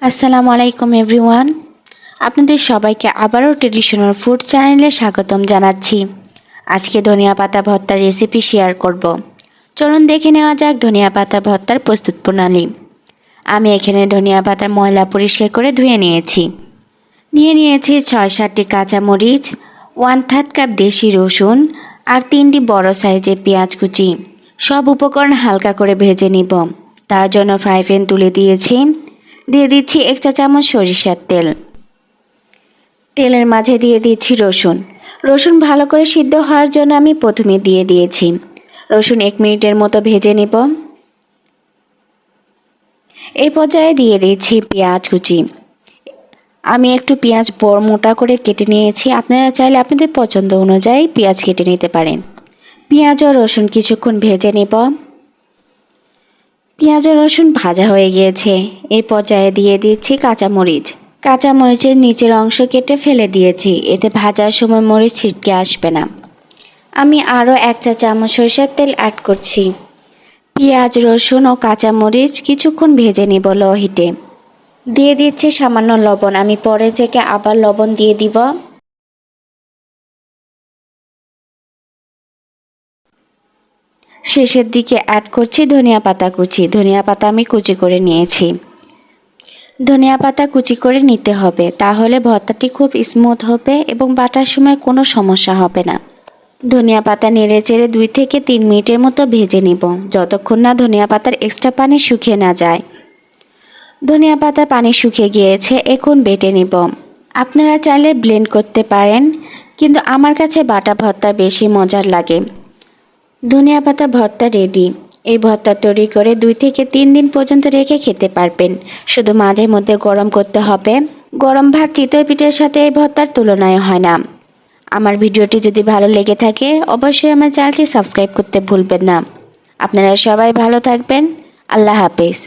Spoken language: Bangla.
আসসালামু আলাইকুম এভরিওয়ান। আপনাদের সবাইকে আবারও ট্রেডিশনাল ফুড চ্যানেলে স্বাগতম জানাচ্ছি। আজকে ধনিয়া পাতা ভর্তার রেসিপি শেয়ার করব। চলুন দেখে নেওয়া যাক ধনিয়া পাতা ভর্তার প্রস্তুত প্রণালী। আমি এখানে ধনিয়া পাতার ময়লা পরিষ্কার করে ধুয়ে নিয়েছি। নিয়েছি ৬-৭টি কাঁচামরিচ, 1/3 কাপ দেশি রসুন আর 3টি বড় সাইজের পেঁয়াজ কুচি। সব উপকরণ হালকা করে ভেজে নিব। তার জন্য ফ্রাই প্যান তুলে দিয়েছি। দিয়ে দিচ্ছি 1 চা চামচ সরিষার তেল। তেলের মাঝে দিয়ে দিচ্ছি রসুন ভালো করে সিদ্ধ হওয়ার জন্য আমি প্রথমে দিয়ে দিয়েছি। রসুন 1 মিনিটের মতো ভেজে নিব। এই পর্যায়ে দিয়ে দিচ্ছি পেঁয়াজ কুচি। আমি একটু পেঁয়াজ বড় মোটা করে কেটে নিয়েছি। আপনারা চাইলে আপনাদের পছন্দ অনুযায়ী পেঁয়াজ কেটে নিতে পারেন। পেঁয়াজ ও রসুন কিছুক্ষণ ভেজে নিব। পেঁয়াজ ও রসুন ভাজা হয়ে গিয়েছে। এই পর্যায়ে দিয়ে দিচ্ছি কাঁচামরিচের নিচের অংশ কেটে ফেলে দিয়েছি, এতে ভাজার সময় মরিচ ছিটকে আসবে না। আমি আরও 1 চা চামচ সরিষার তেল অ্যাড করছি। পেঁয়াজ রসুন ও কাঁচামরিচ কিছুক্ষণ ভেজে নিব লো হিটে। দিয়ে দিচ্ছি সামান্য লবণ। আমি পরে থেকে আবার লবণ দিয়ে দিব। শেষের দিকে অ্যাড করছি ধনিয়া পাতা কুচি। ধনিয়া পাতা আমি কুচি করে নিয়েছি। ধনিয়া পাতা কুচি করে নিতে হবে, তাহলে ভর্তাটি খুব স্মুথ হবে এবং বাটার সময় কোনো সমস্যা হবে না। ধনিয়া পাতা নেড়ে চেড়ে 2 থেকে 3 মিনিটের মতো ভেজে নিব, যতক্ষণ না ধনিয়া পাতার এক্সট্রা পানি শুকিয়ে না যায়। ধনিয়া পাতার পানি শুকিয়ে গিয়েছে, এখন বেটে নিব। আপনারা চাইলে ব্লেন্ড করতে পারেন, কিন্তু আমার কাছে বাটা ভর্তা বেশি মজার লাগে। ধনিয়া পাতা ভর্তা রেডি। এই ভর্তা তৈরি করে 2 থেকে 3 দিন পর্যন্ত রেখে খেতে পারবেন। শুধু মাঝে মধ্যে গরম করতে হবে। গরম ভাত চিতই পিঠের সাথে এই ভর্তার তুলনায় হয় না। আমার ভিডিওটি যদি ভালো লেগে থাকে অবশ্যই আমার চ্যানেলটি সাবস্ক্রাইব করতে ভুলবেন না। আপনারা সবাই ভালো থাকবেন। আল্লাহ হাফেজ।